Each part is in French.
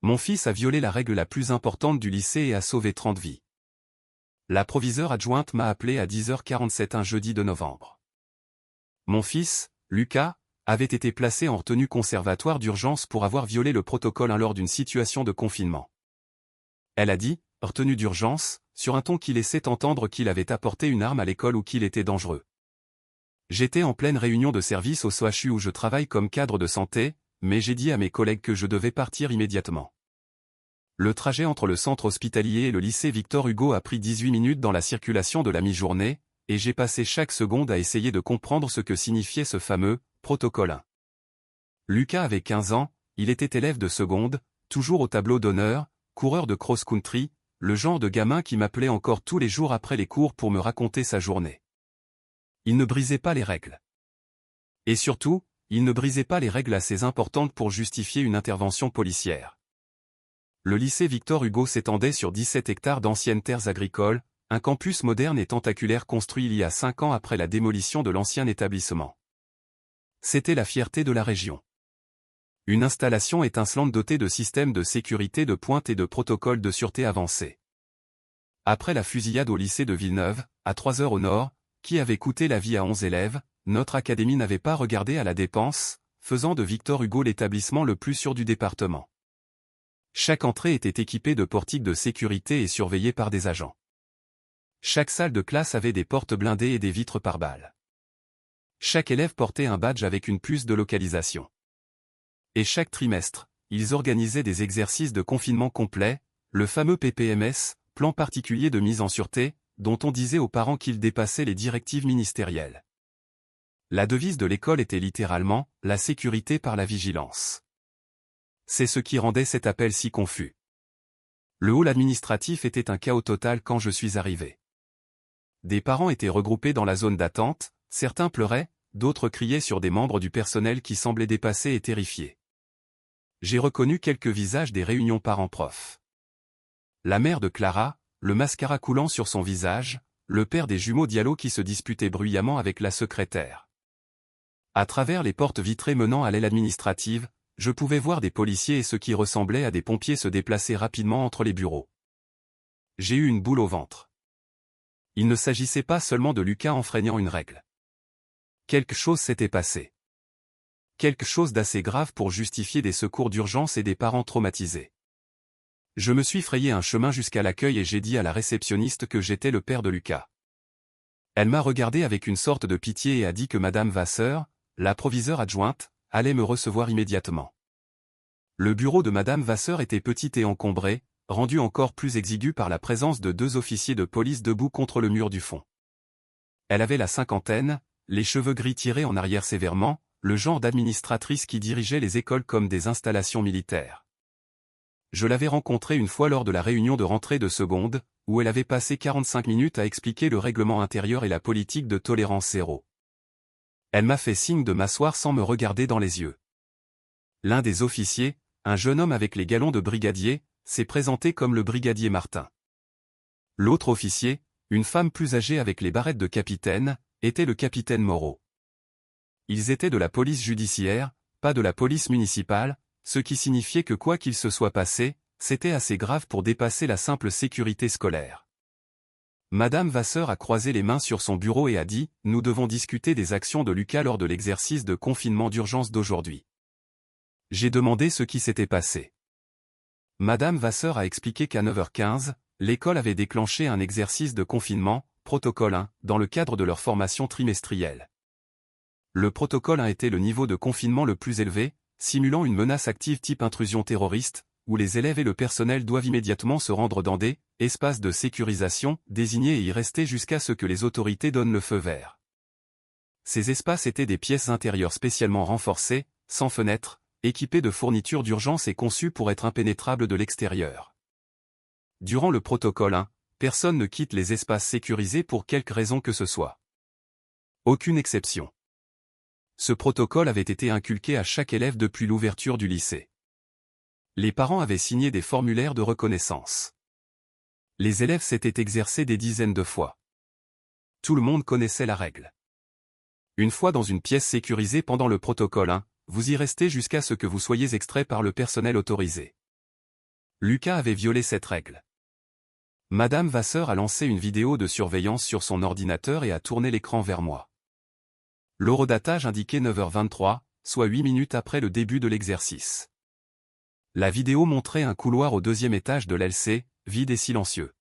Mon fils a violé la règle la plus importante du lycée et a sauvé 30 vies. La proviseure adjointe m'a appelé à 10h47 un jeudi de novembre. Mon fils, Lucas, avait été placé en retenue conservatoire d'urgence pour avoir violé le protocole 1 lors d'une situation de confinement. Elle a dit, retenue d'urgence, sur un ton qui laissait entendre qu'il avait apporté une arme à l'école ou qu'il était dangereux. J'étais en pleine réunion de service au CHU où je travaille comme cadre de santé, mais j'ai dit à mes collègues que je devais partir immédiatement. Le trajet entre le centre hospitalier et le lycée Victor Hugo a pris 18 minutes dans la circulation de la mi-journée, et j'ai passé chaque seconde à essayer de comprendre ce que signifiait ce fameux « protocole 1 ». Lucas avait 15 ans, il était élève de seconde, toujours au tableau d'honneur, coureur de cross-country, le genre de gamin qui m'appelait encore tous les jours après les cours pour me raconter sa journée. Il ne brisait pas les règles. Et surtout, il ne brisait pas les règles assez importantes pour justifier une intervention policière. Le lycée Victor Hugo s'étendait sur 17 hectares d'anciennes terres agricoles, un campus moderne et tentaculaire construit il y a 5 ans après la démolition de l'ancien établissement. C'était la fierté de la région. Une installation étincelante dotée de systèmes de sécurité de pointe et de protocoles de sûreté avancés. Après la fusillade au lycée de Villeneuve, à 3 heures au nord, qui avait coûté la vie à 11 élèves, notre académie n'avait pas regardé à la dépense, faisant de Victor Hugo l'établissement le plus sûr du département. Chaque entrée était équipée de portiques de sécurité et surveillée par des agents. Chaque salle de classe avait des portes blindées et des vitres par balles. Chaque élève portait un badge avec une puce de localisation. Et chaque trimestre, ils organisaient des exercices de confinement complet, le fameux PPMS, plan particulier de mise en sûreté, dont on disait aux parents qu'ils dépassaient les directives ministérielles. La devise de l'école était littéralement « la sécurité par la vigilance ». C'est ce qui rendait cet appel si confus. Le hall administratif était un chaos total quand je suis arrivé. Des parents étaient regroupés dans la zone d'attente, certains pleuraient, d'autres criaient sur des membres du personnel qui semblaient dépassés et terrifiés. J'ai reconnu quelques visages des réunions parents-profs. La mère de Clara, le mascara coulant sur son visage, le père des jumeaux Diallo qui se disputaient bruyamment avec la secrétaire. À travers les portes vitrées menant à l'aile administrative, je pouvais voir des policiers et ce qui ressemblait à des pompiers se déplacer rapidement entre les bureaux. J'ai eu une boule au ventre. Il ne s'agissait pas seulement de Lucas enfreignant une règle. Quelque chose s'était passé. Quelque chose d'assez grave pour justifier des secours d'urgence et des parents traumatisés. Je me suis frayé un chemin jusqu'à l'accueil et j'ai dit à la réceptionniste que j'étais le père de Lucas. Elle m'a regardé avec une sorte de pitié et a dit que Madame Vasseur, la proviseure adjointe, allait me recevoir immédiatement. Le bureau de Madame Vasseur était petit et encombré, rendu encore plus exigu par la présence de 2 officiers de police debout contre le mur du fond. Elle avait la cinquantaine, les cheveux gris tirés en arrière sévèrement, le genre d'administratrice qui dirigeait les écoles comme des installations militaires. Je l'avais rencontrée une fois lors de la réunion de rentrée de seconde, où elle avait passé 45 minutes à expliquer le règlement intérieur et la politique de tolérance zéro. Elle m'a fait signe de m'asseoir sans me regarder dans les yeux. L'un des officiers, un jeune homme avec les galons de brigadier, s'est présenté comme le brigadier Martin. L'autre officier, une femme plus âgée avec les barrettes de capitaine, était le capitaine Moreau. Ils étaient de la police judiciaire, pas de la police municipale, ce qui signifiait que quoi qu'il se soit passé, c'était assez grave pour dépasser la simple sécurité scolaire. Madame Vasseur a croisé les mains sur son bureau et a dit « Nous devons discuter des actions de Lucas lors de l'exercice de confinement d'urgence d'aujourd'hui. » J'ai demandé ce qui s'était passé. Madame Vasseur a expliqué qu'à 9h15, l'école avait déclenché un exercice de confinement, protocole 1, dans le cadre de leur formation trimestrielle. Le protocole 1 était le niveau de confinement le plus élevé, simulant une menace active type intrusion terroriste, où les élèves et le personnel doivent immédiatement se rendre dans des espaces de sécurisation désignés et y rester jusqu'à ce que les autorités donnent le feu vert. Ces espaces étaient des pièces intérieures spécialement renforcées, sans fenêtres, équipées de fournitures d'urgence et conçues pour être impénétrables de l'extérieur. Durant le protocole 1, personne ne quitte les espaces sécurisés pour quelque raison que ce soit. Aucune exception. Ce protocole avait été inculqué à chaque élève depuis l'ouverture du lycée. Les parents avaient signé des formulaires de reconnaissance. Les élèves s'étaient exercés des dizaines de fois. Tout le monde connaissait la règle. Une fois dans une pièce sécurisée pendant le protocole 1, vous y restez jusqu'à ce que vous soyez extrait par le personnel autorisé. Lucas avait violé cette règle. Madame Vasseur a lancé une vidéo de surveillance sur son ordinateur et a tourné l'écran vers moi. L'horodatage indiquait 9h23, soit 8 minutes après le début de l'exercice. La vidéo montrait un couloir au deuxième étage de l'LC, vide et silencieux.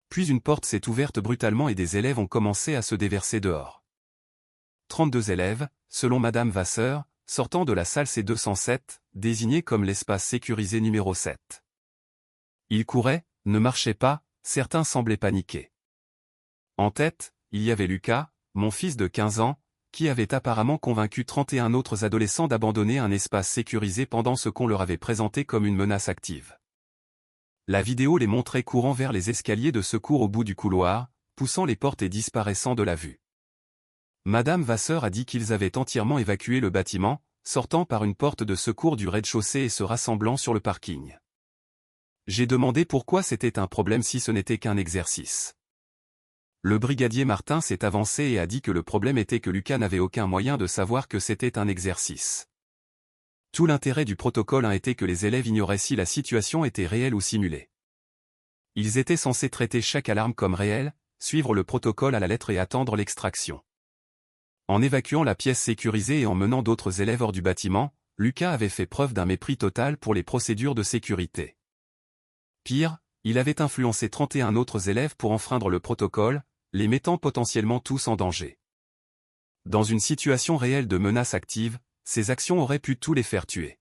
Puis une porte s'est ouverte brutalement et des élèves ont commencé à se déverser dehors. 32 élèves, selon Madame Vasseur, sortant de la salle C207, désignée comme l'espace sécurisé numéro 7. Ils couraient, ne marchaient pas, certains semblaient paniqués. En tête, il y avait Lucas, mon fils de 15 ans, qui avait apparemment convaincu 31 autres adolescents d'abandonner un espace sécurisé pendant ce qu'on leur avait présenté comme une menace active. La vidéo les montrait courant vers les escaliers de secours au bout du couloir, poussant les portes et disparaissant de la vue. Madame Vasseur a dit qu'ils avaient entièrement évacué le bâtiment, sortant par une porte de secours du rez-de-chaussée et se rassemblant sur le parking. J'ai demandé pourquoi c'était un problème si ce n'était qu'un exercice. Le brigadier Martin s'est avancé et a dit que le problème était que Lucas n'avait aucun moyen de savoir que c'était un exercice. Tout l'intérêt du protocole a été que les élèves ignoraient si la situation était réelle ou simulée. Ils étaient censés traiter chaque alarme comme réelle, suivre le protocole à la lettre et attendre l'extraction. En évacuant la pièce sécurisée et en menant d'autres élèves hors du bâtiment, Lucas avait fait preuve d'un mépris total pour les procédures de sécurité. Pire, il avait influencé 31 autres élèves pour enfreindre le protocole, les mettant potentiellement tous en danger. Dans une situation réelle de menace active, ces actions auraient pu tous les faire tuer.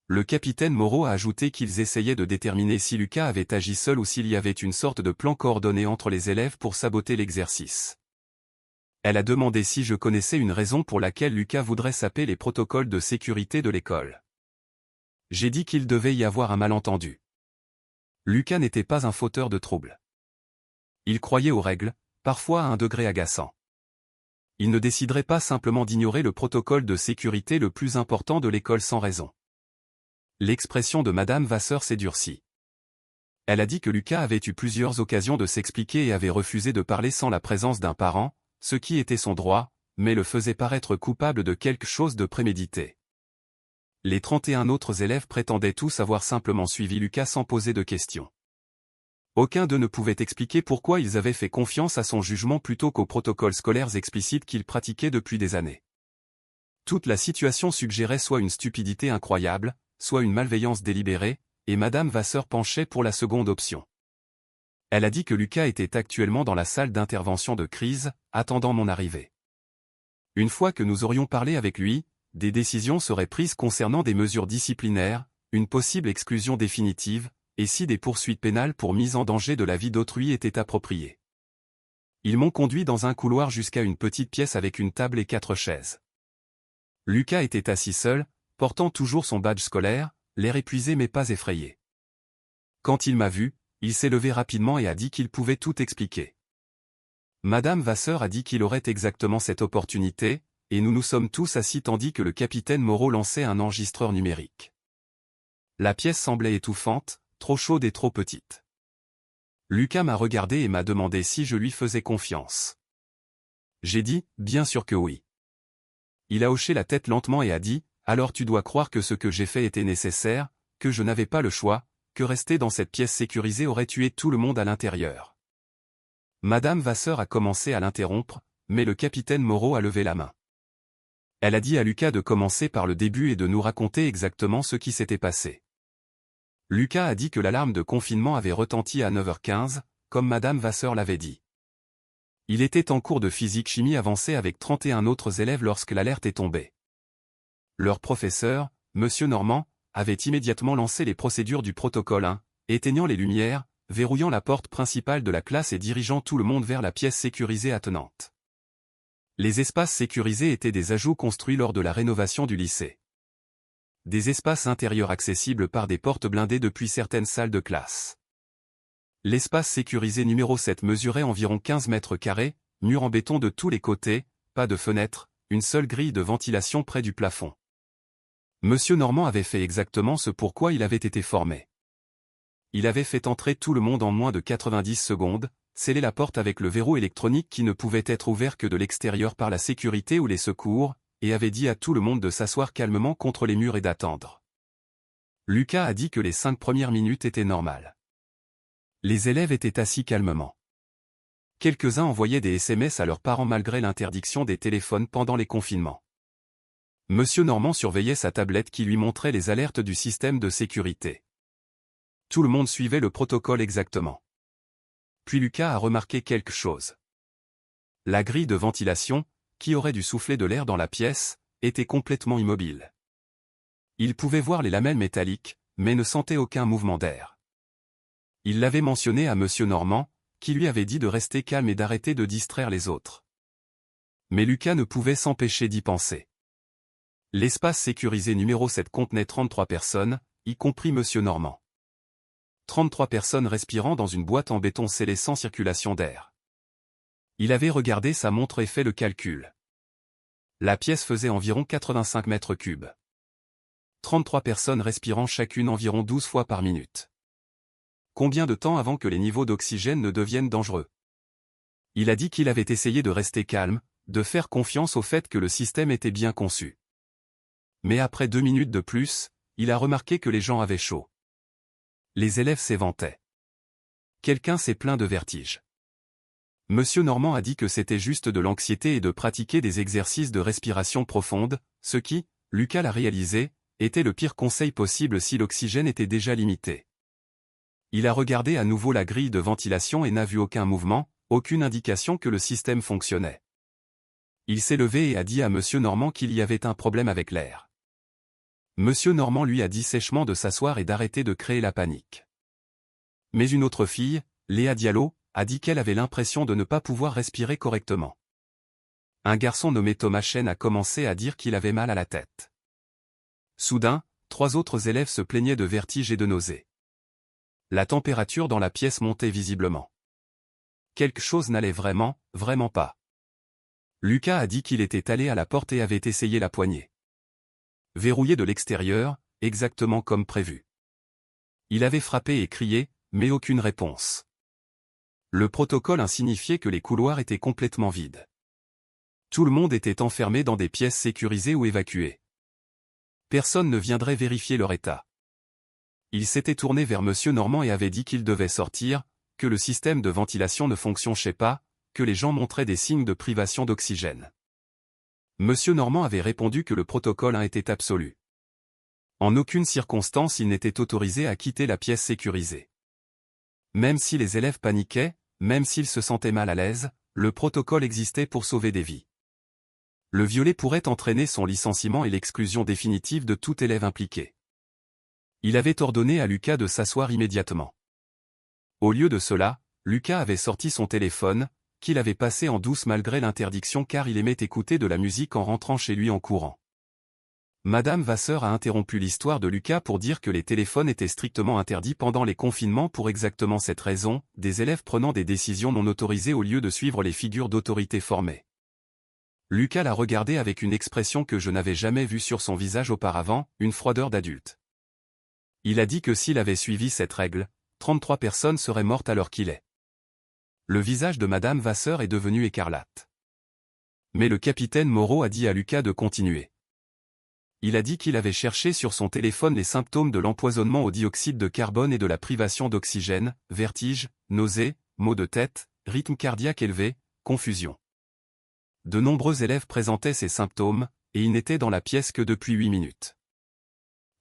Le capitaine Moreau a ajouté qu'ils essayaient de déterminer si Lucas avait agi seul ou s'il y avait une sorte de plan coordonné entre les élèves pour saboter l'exercice. Elle a demandé si je connaissais une raison pour laquelle Lucas voudrait saper les protocoles de sécurité de l'école. J'ai dit qu'il devait y avoir un malentendu. Lucas n'était pas un fauteur de troubles. Il croyait aux règles, parfois à un degré agaçant. Il ne déciderait pas simplement d'ignorer le protocole de sécurité le plus important de l'école sans raison. L'expression de Madame Vasseur s'est durcie. Elle a dit que Lucas avait eu plusieurs occasions de s'expliquer et avait refusé de parler sans la présence d'un parent, ce qui était son droit, mais le faisait paraître coupable de quelque chose de prémédité. Les 31 autres élèves prétendaient tous avoir simplement suivi Lucas sans poser de questions. Aucun d'eux ne pouvait expliquer pourquoi ils avaient fait confiance à son jugement plutôt qu'aux protocoles scolaires explicites qu'ils pratiquaient depuis des années. Toute la situation suggérait soit une stupidité incroyable, soit une malveillance délibérée, et Madame Vasseur penchait pour la seconde option. Elle a dit que Lucas était actuellement dans la salle d'intervention de crise, attendant mon arrivée. Une fois que nous aurions parlé avec lui, des décisions seraient prises concernant des mesures disciplinaires, une possible exclusion définitive, et si des poursuites pénales pour mise en danger de la vie d'autrui étaient appropriées. Ils m'ont conduit dans un couloir jusqu'à une petite pièce avec une table et 4 chaises. Lucas était assis seul, portant toujours son badge scolaire, l'air épuisé mais pas effrayé. Quand il m'a vu, il s'est levé rapidement et a dit qu'il pouvait tout expliquer. Madame Vasseur a dit qu'il aurait exactement cette opportunité, et nous nous sommes tous assis tandis que le capitaine Moreau lançait un enregistreur numérique. La pièce semblait étouffante, trop chaude et trop petite. Lucas m'a regardé et m'a demandé si je lui faisais confiance. J'ai dit, bien sûr que oui. Il a hoché la tête lentement et a dit, alors tu dois croire que ce que j'ai fait était nécessaire, que je n'avais pas le choix, que rester dans cette pièce sécurisée aurait tué tout le monde à l'intérieur. Madame Vasseur a commencé à l'interrompre, mais le capitaine Moreau a levé la main. Elle a dit à Lucas de commencer par le début et de nous raconter exactement ce qui s'était passé. Lucas a dit que l'alarme de confinement avait retenti à 9h15, comme Madame Vasseur l'avait dit. Il était en cours de physique-chimie avancée avec 31 autres élèves lorsque l'alerte est tombée. Leur professeur, Monsieur Normand, avait immédiatement lancé les procédures du protocole 1, éteignant les lumières, verrouillant la porte principale de la classe et dirigeant tout le monde vers la pièce sécurisée attenante. Les espaces sécurisés étaient des ajouts construits lors de la rénovation du lycée. Des espaces intérieurs accessibles par des portes blindées depuis certaines salles de classe. L'espace sécurisé numéro 7 mesurait environ 15 mètres carrés, mur en béton de tous les côtés, pas de fenêtres, une seule grille de ventilation près du plafond. Monsieur Normand avait fait exactement ce pourquoi il avait été formé. Il avait fait entrer tout le monde en moins de 90 secondes, scellé la porte avec le verrou électronique qui ne pouvait être ouvert que de l'extérieur par la sécurité ou les secours, et avait dit à tout le monde de s'asseoir calmement contre les murs et d'attendre. Lucas a dit que les 5 premières minutes étaient normales. Les élèves étaient assis calmement. Quelques-uns envoyaient des SMS à leurs parents malgré l'interdiction des téléphones pendant les confinements. Monsieur Normand surveillait sa tablette qui lui montrait les alertes du système de sécurité. Tout le monde suivait le protocole exactement. Puis Lucas a remarqué quelque chose. La grille de ventilation, qui aurait dû souffler de l'air dans la pièce, était complètement immobile. Il pouvait voir les lamelles métalliques, mais ne sentait aucun mouvement d'air. Il l'avait mentionné à Monsieur Normand, qui lui avait dit de rester calme et d'arrêter de distraire les autres. Mais Lucas ne pouvait s'empêcher d'y penser. L'espace sécurisé numéro 7 contenait 33 personnes, y compris Monsieur Normand. 33 personnes respirant dans une boîte en béton scellée sans circulation d'air. Il avait regardé sa montre et fait le calcul. La pièce faisait environ 85 mètres cubes. 33 personnes respirant chacune environ 12 fois par minute. Combien de temps avant que les niveaux d'oxygène ne deviennent dangereux? Il a dit qu'il avait essayé de rester calme, de faire confiance au fait que le système était bien conçu. Mais après 2 minutes de plus, il a remarqué que les gens avaient chaud. Les élèves s'éventaient. Quelqu'un s'est plaint de vertige. Monsieur Normand a dit que c'était juste de l'anxiété et de pratiquer des exercices de respiration profonde, ce qui, Lucas l'a réalisé, était le pire conseil possible si l'oxygène était déjà limité. Il a regardé à nouveau la grille de ventilation et n'a vu aucun mouvement, aucune indication que le système fonctionnait. Il s'est levé et a dit à Monsieur Normand qu'il y avait un problème avec l'air. Monsieur Normand lui a dit sèchement de s'asseoir et d'arrêter de créer la panique. Mais une autre fille, Léa Diallo, a dit qu'elle avait l'impression de ne pas pouvoir respirer correctement. Un garçon nommé Thomas Chen a commencé à dire qu'il avait mal à la tête. Soudain, 3 autres élèves se plaignaient de vertige et de nausées. La température dans la pièce montait visiblement. Quelque chose n'allait vraiment pas. Lucas a dit qu'il était allé à la porte et avait essayé la poignée. Verrouillée de l'extérieur, exactement comme prévu. Il avait frappé et crié, mais aucune réponse. Le protocole signifiait que les couloirs étaient complètement vides. Tout le monde était enfermé dans des pièces sécurisées ou évacuées. Personne ne viendrait vérifier leur état. Il s'était tourné vers Monsieur Normand et avait dit qu'il devait sortir, que le système de ventilation ne fonctionnait pas, que les gens montraient des signes de privation d'oxygène. Monsieur Normand avait répondu que le protocole était absolu. En aucune circonstance il n'était autorisé à quitter la pièce sécurisée. Même si les élèves paniquaient, même s'ils se sentaient mal à l'aise, le protocole existait pour sauver des vies. Le violer pourrait entraîner son licenciement et l'exclusion définitive de tout élève impliqué. Il avait ordonné à Lucas de s'asseoir immédiatement. Au lieu de cela, Lucas avait sorti son téléphone, qu'il avait passé en douce malgré l'interdiction car il aimait écouter de la musique en rentrant chez lui en courant. Madame Vasseur a interrompu l'histoire de Lucas pour dire que les téléphones étaient strictement interdits pendant les confinements pour exactement cette raison, des élèves prenant des décisions non autorisées au lieu de suivre les figures d'autorité formées. Lucas l'a regardé avec une expression que je n'avais jamais vue sur son visage auparavant, une froideur d'adulte. Il a dit que s'il avait suivi cette règle, 33 personnes seraient mortes à l'heure qu'il est. Le visage de Madame Vasseur est devenu écarlate. Mais le capitaine Moreau a dit à Lucas de continuer. Il a dit qu'il avait cherché sur son téléphone les symptômes de l'empoisonnement au dioxyde de carbone et de la privation d'oxygène, vertige, nausées, maux de tête, rythme cardiaque élevé, confusion. De nombreux élèves présentaient ces symptômes, et ils n'étaient dans la pièce que depuis 8 minutes.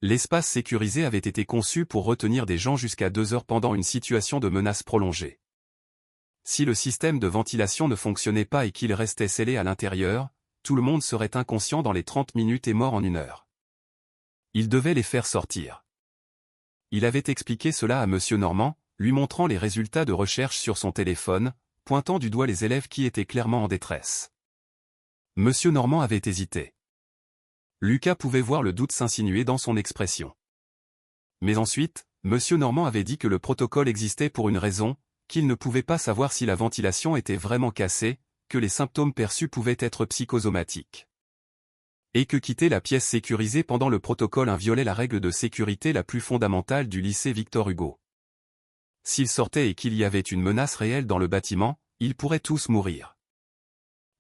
L'espace sécurisé avait été conçu pour retenir des gens jusqu'à 2 heures pendant une situation de menace prolongée. Si le système de ventilation ne fonctionnait pas et qu'il restait scellé à l'intérieur, tout le monde serait inconscient dans les 30 minutes et mort en 1 heure. Il devait les faire sortir. Il avait expliqué cela à Monsieur Normand, lui montrant les résultats de recherche sur son téléphone, pointant du doigt les élèves qui étaient clairement en détresse. Monsieur Normand avait hésité. Lucas pouvait voir le doute s'insinuer dans son expression. Mais ensuite, Monsieur Normand avait dit que le protocole existait pour une raison, qu'il ne pouvait pas savoir si la ventilation était vraiment cassée, que les symptômes perçus pouvaient être psychosomatiques. Et que quitter la pièce sécurisée pendant le protocole violait la règle de sécurité la plus fondamentale du lycée Victor Hugo. S'il sortait et qu'il y avait une menace réelle dans le bâtiment, ils pourraient tous mourir.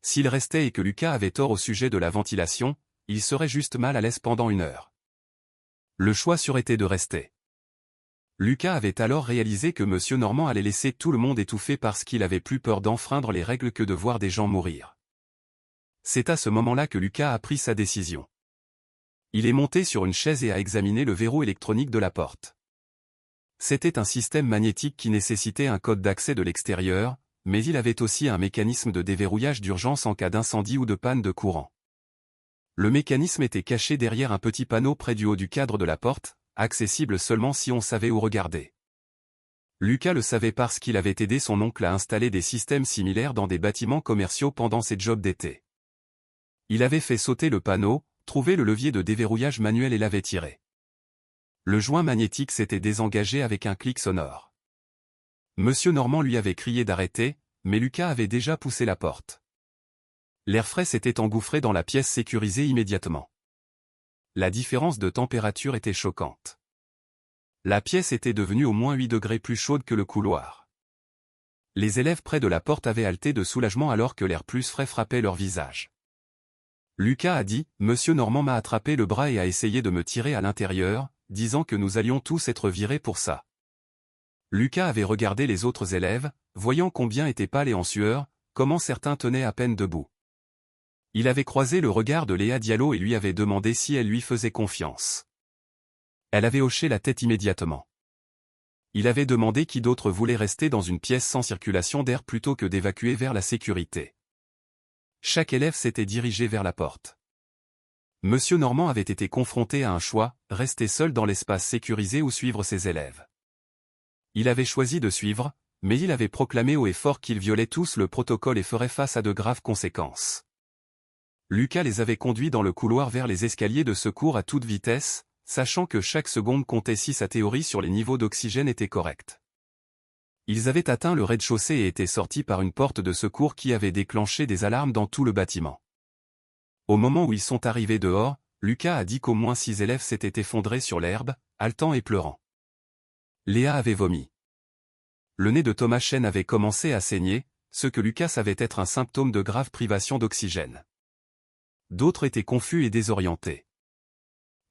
S'il restait et que Lucas avait tort au sujet de la ventilation, il serait juste mal à l'aise pendant 1 heure. Le choix serait été de rester. Lucas avait alors réalisé que Monsieur Normand allait laisser tout le monde étouffer parce qu'il avait plus peur d'enfreindre les règles que de voir des gens mourir. C'est à ce moment-là que Lucas a pris sa décision. Il est monté sur une chaise et a examiné le verrou électronique de la porte. C'était un système magnétique qui nécessitait un code d'accès de l'extérieur, mais il avait aussi un mécanisme de déverrouillage d'urgence en cas d'incendie ou de panne de courant. Le mécanisme était caché derrière un petit panneau près du haut du cadre de la porte, accessible seulement si on savait où regarder. Lucas le savait parce qu'il avait aidé son oncle à installer des systèmes similaires dans des bâtiments commerciaux pendant ses jobs d'été. Il avait fait sauter le panneau, trouvé le levier de déverrouillage manuel et l'avait tiré. Le joint magnétique s'était désengagé avec un clic sonore. Monsieur Normand lui avait crié d'arrêter, mais Lucas avait déjà poussé la porte. L'air frais s'était engouffré dans la pièce sécurisée immédiatement. La différence de température était choquante. La pièce était devenue au moins 8 degrés plus chaude que le couloir. Les élèves près de la porte avaient halté de soulagement alors que l'air plus frais frappait leur visage. Lucas a dit « Monsieur Normand m'a attrapé le bras et a essayé de me tirer à l'intérieur, disant que nous allions tous être virés pour ça. » Lucas avait regardé les autres élèves, voyant combien étaient pâles et en sueur, comment certains tenaient à peine debout. Il avait croisé le regard de Léa Diallo et lui avait demandé si elle lui faisait confiance. Elle avait hoché la tête immédiatement. Il avait demandé qui d'autre voulait rester dans une pièce sans circulation d'air plutôt que d'évacuer vers la sécurité. Chaque élève s'était dirigé vers la porte. Monsieur Normand avait été confronté à un choix, rester seul dans l'espace sécurisé ou suivre ses élèves. Il avait choisi de suivre, mais il avait proclamé haut et fort qu'ils violaient tous le protocole et feraient face à de graves conséquences. Lucas les avait conduits dans le couloir vers les escaliers de secours à toute vitesse, sachant que chaque seconde comptait si sa théorie sur les niveaux d'oxygène était correcte. Ils avaient atteint le rez-de-chaussée et étaient sortis par une porte de secours qui avait déclenché des alarmes dans tout le bâtiment. Au moment où ils sont arrivés dehors, Lucas a dit qu'au moins 6 élèves s'étaient effondrés sur l'herbe, haletant et pleurant. Léa avait vomi. Le nez de Thomas Chen avait commencé à saigner, ce que Lucas savait être un symptôme de grave privation d'oxygène. D'autres étaient confus et désorientés.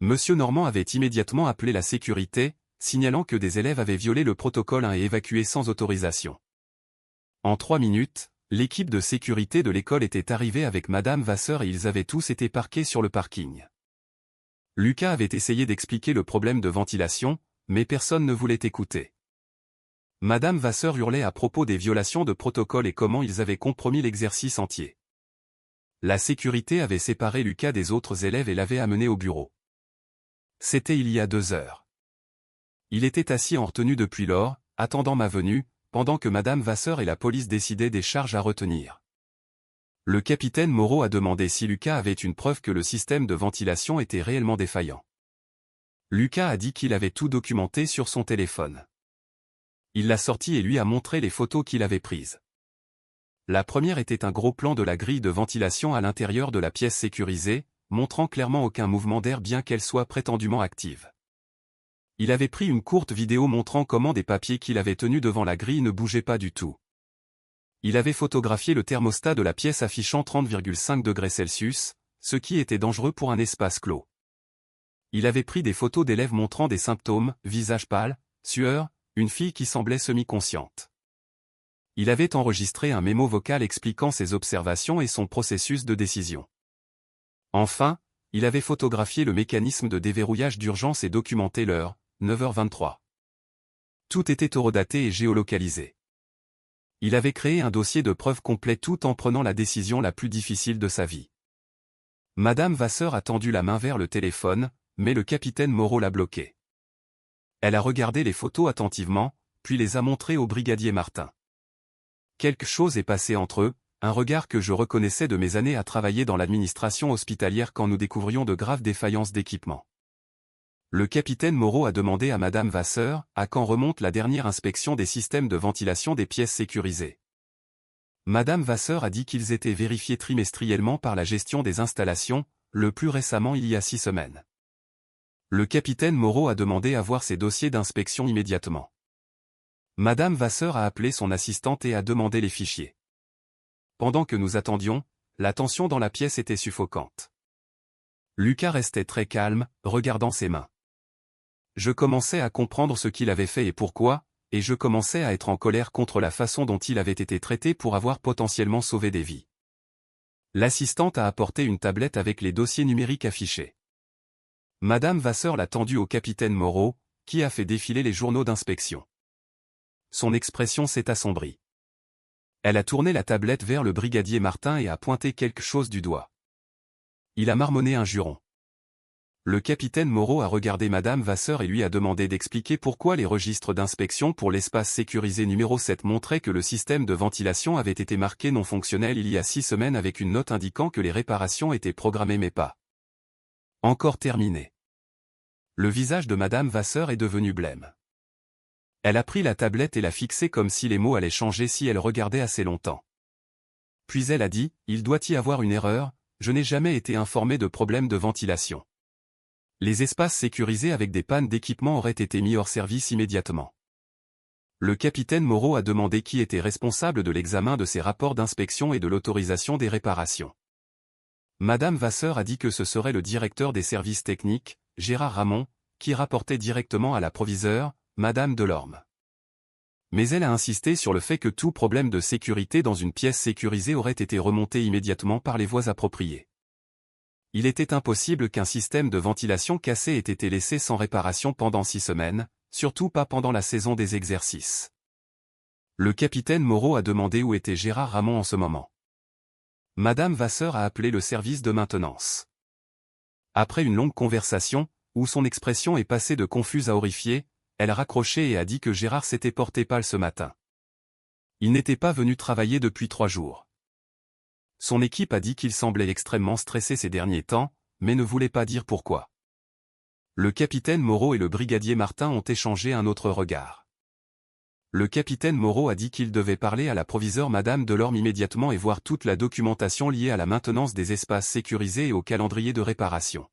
Monsieur Normand avait immédiatement appelé la sécurité, signalant que des élèves avaient violé le protocole 1 et évacué sans autorisation. En 3 minutes, l'équipe de sécurité de l'école était arrivée avec Madame Vasseur et ils avaient tous été parqués sur le parking. Lucas avait essayé d'expliquer le problème de ventilation, mais personne ne voulait écouter. Madame Vasseur hurlait à propos des violations de protocole et comment ils avaient compromis l'exercice entier. La sécurité avait séparé Lucas des autres élèves et l'avait amené au bureau. C'était il y a 2 heures. Il était assis en retenue depuis lors, attendant ma venue, pendant que Madame Vasseur et la police décidaient des charges à retenir. Le capitaine Moreau a demandé si Lucas avait une preuve que le système de ventilation était réellement défaillant. Lucas a dit qu'il avait tout documenté sur son téléphone. Il l'a sorti et lui a montré les photos qu'il avait prises. La première était un gros plan de la grille de ventilation à l'intérieur de la pièce sécurisée, montrant clairement aucun mouvement d'air bien qu'elle soit prétendument active. Il avait pris une courte vidéo montrant comment des papiers qu'il avait tenus devant la grille ne bougeaient pas du tout. Il avait photographié le thermostat de la pièce affichant 30,5 degrés Celsius, ce qui était dangereux pour un espace clos. Il avait pris des photos d'élèves montrant des symptômes, visage pâle, sueur, une fille qui semblait semi-consciente. Il avait enregistré un mémo vocal expliquant ses observations et son processus de décision. Enfin, il avait photographié le mécanisme de déverrouillage d'urgence et documenté l'heure, 9h23. Tout était horodaté et géolocalisé. Il avait créé un dossier de preuves complet tout en prenant la décision la plus difficile de sa vie. Madame Vasseur a tendu la main vers le téléphone, mais le capitaine Moreau l'a bloqué. Elle a regardé les photos attentivement, puis les a montrées au brigadier Martin. Quelque chose est passé entre eux, un regard que je reconnaissais de mes années à travailler dans l'administration hospitalière quand nous découvrions de graves défaillances d'équipement. Le capitaine Moreau a demandé à Madame Vasseur à quand remonte la dernière inspection des systèmes de ventilation des pièces sécurisées. Madame Vasseur a dit qu'ils étaient vérifiés trimestriellement par la gestion des installations, le plus récemment il y a 6 semaines. Le capitaine Moreau a demandé à voir ses dossiers d'inspection immédiatement. Madame Vasseur a appelé son assistante et a demandé les fichiers. Pendant que nous attendions, la tension dans la pièce était suffocante. Lucas restait très calme, regardant ses mains. Je commençais à comprendre ce qu'il avait fait et pourquoi, et je commençais à être en colère contre la façon dont il avait été traité pour avoir potentiellement sauvé des vies. L'assistante a apporté une tablette avec les dossiers numériques affichés. Madame Vasseur l'a tendue au capitaine Moreau, qui a fait défiler les journaux d'inspection. Son expression s'est assombrie. Elle a tourné la tablette vers le brigadier Martin et a pointé quelque chose du doigt. Il a marmonné un juron. Le capitaine Moreau a regardé Madame Vasseur et lui a demandé d'expliquer pourquoi les registres d'inspection pour l'espace sécurisé numéro 7 montraient que le système de ventilation avait été marqué non fonctionnel il y a 6 semaines avec une note indiquant que les réparations étaient programmées mais pas encore terminées. Le visage de Madame Vasseur est devenu blême. Elle a pris la tablette et l'a fixée comme si les mots allaient changer si elle regardait assez longtemps. Puis elle a dit, « Il doit y avoir une erreur, je n'ai jamais été informé de problème de ventilation. » Les espaces sécurisés avec des pannes d'équipement auraient été mis hors service immédiatement. Le capitaine Moreau a demandé qui était responsable de l'examen de ces rapports d'inspection et de l'autorisation des réparations. Madame Vasseur a dit que ce serait le directeur des services techniques, Gérard Ramon, qui rapportait directement à la proviseure, Madame Delorme. Mais elle a insisté sur le fait que tout problème de sécurité dans une pièce sécurisée aurait été remonté immédiatement par les voies appropriées. Il était impossible qu'un système de ventilation cassé ait été laissé sans réparation pendant 6 semaines, surtout pas pendant la saison des exercices. Le capitaine Moreau a demandé où était Gérard Ramon en ce moment. Madame Vasseur a appelé le service de maintenance. Après une longue conversation, où son expression est passée de confuse à horrifiée, elle a raccroché et a dit que Gérard s'était porté pâle ce matin. Il n'était pas venu travailler depuis 3 jours. Son équipe a dit qu'il semblait extrêmement stressé ces derniers temps, mais ne voulait pas dire pourquoi. Le capitaine Moreau et le brigadier Martin ont échangé un autre regard. Le capitaine Moreau a dit qu'il devait parler à la proviseure Madame Delorme immédiatement et voir toute la documentation liée à la maintenance des espaces sécurisés et au calendrier de réparation.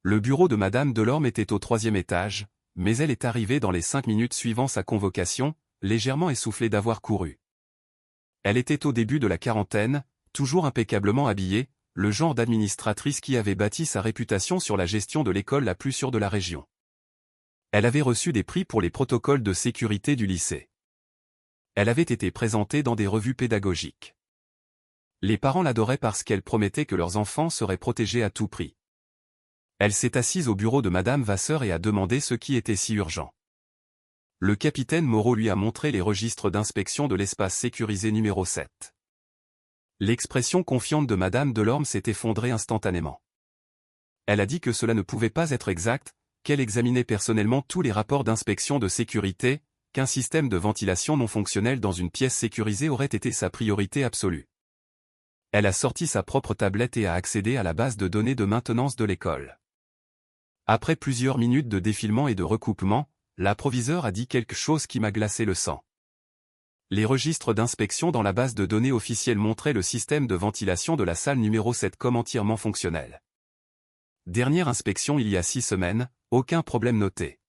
Le bureau de Madame Delorme était au 3e étage, mais elle est arrivée dans les 5 minutes suivant sa convocation, légèrement essoufflée d'avoir couru. Elle était au début de la quarantaine, toujours impeccablement habillée, le genre d'administratrice qui avait bâti sa réputation sur la gestion de l'école la plus sûre de la région. Elle avait reçu des prix pour les protocoles de sécurité du lycée. Elle avait été présentée dans des revues pédagogiques. Les parents l'adoraient parce qu'elle promettait que leurs enfants seraient protégés à tout prix. Elle s'est assise au bureau de Madame Vasseur et a demandé ce qui était si urgent. Le capitaine Moreau lui a montré les registres d'inspection de l'espace sécurisé numéro 7. L'expression confiante de Madame Delorme s'est effondrée instantanément. Elle a dit que cela ne pouvait pas être exact, qu'elle examinait personnellement tous les rapports d'inspection de sécurité, qu'un système de ventilation non fonctionnel dans une pièce sécurisée aurait été sa priorité absolue. Elle a sorti sa propre tablette et a accédé à la base de données de maintenance de l'école. Après plusieurs minutes de défilement et de recoupement, la proviseure a dit quelque chose qui m'a glacé le sang. Les registres d'inspection dans la base de données officielle montraient le système de ventilation de la salle numéro 7 comme entièrement fonctionnel. Dernière inspection il y a 6 semaines, aucun problème noté.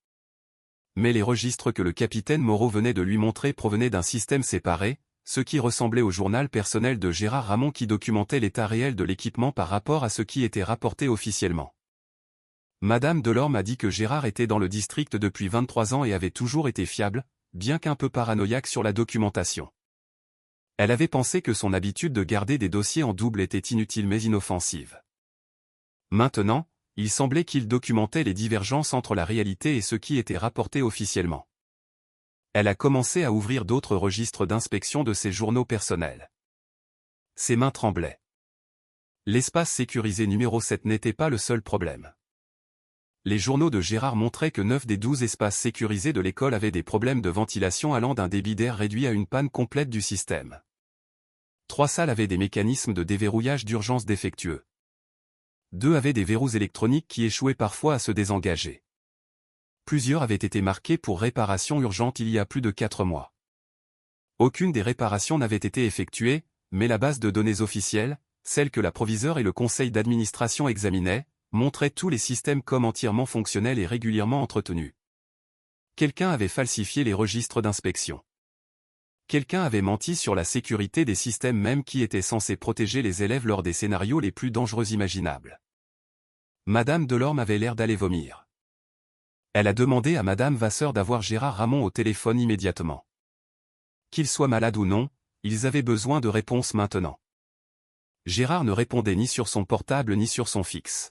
Mais les registres que le capitaine Moreau venait de lui montrer provenaient d'un système séparé, ce qui ressemblait au journal personnel de Gérard Ramon qui documentait l'état réel de l'équipement par rapport à ce qui était rapporté officiellement. Madame Delorme a dit que Gérard était dans le district depuis 23 ans et avait toujours été fiable, bien qu'un peu paranoïaque sur la documentation. Elle avait pensé que son habitude de garder des dossiers en double était inutile mais inoffensive. Maintenant, il semblait qu'il documentait les divergences entre la réalité et ce qui était rapporté officiellement. Elle a commencé à ouvrir d'autres registres d'inspection de ses journaux personnels. Ses mains tremblaient. L'espace sécurisé numéro 7 n'était pas le seul problème. Les journaux de Gérard montraient que 9 des 12 espaces sécurisés de l'école avaient des problèmes de ventilation allant d'un débit d'air réduit à une panne complète du système. 3 salles avaient des mécanismes de déverrouillage d'urgence défectueux. 2 avaient des verrous électroniques qui échouaient parfois à se désengager. Plusieurs avaient été marqués pour réparation urgente il y a plus de 4 mois. Aucune des réparations n'avait été effectuée, mais la base de données officielle, celle que la proviseure et le conseil d'administration examinaient, montrait tous les systèmes comme entièrement fonctionnels et régulièrement entretenus. Quelqu'un avait falsifié les registres d'inspection. Quelqu'un avait menti sur la sécurité des systèmes même qui étaient censés protéger les élèves lors des scénarios les plus dangereux imaginables. Madame Delorme avait l'air d'aller vomir. Elle a demandé à Madame Vasseur d'avoir Gérard Ramon au téléphone immédiatement. Qu'il soit malade ou non, ils avaient besoin de réponses maintenant. Gérard ne répondait ni sur son portable ni sur son fixe.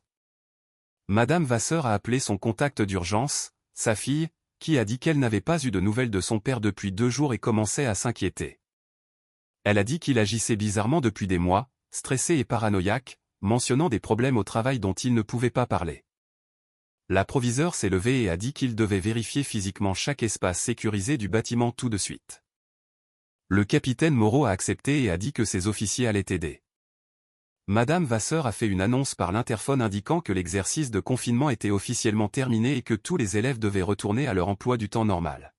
Madame Vasseur a appelé son contact d'urgence, sa fille, qui a dit qu'elle n'avait pas eu de nouvelles de son père depuis 2 jours et commençait à s'inquiéter. Elle a dit qu'il agissait bizarrement depuis des mois, stressé et paranoïaque, mentionnant des problèmes au travail dont il ne pouvait pas parler. L'approviseur s'est levé et a dit qu'il devait vérifier physiquement chaque espace sécurisé du bâtiment tout de suite. Le capitaine Moreau a accepté et a dit que ses officiers allaient aider. Madame Vasseur a fait une annonce par l'interphone indiquant que l'exercice de confinement était officiellement terminé et que tous les élèves devaient retourner à leur emploi du temps normal.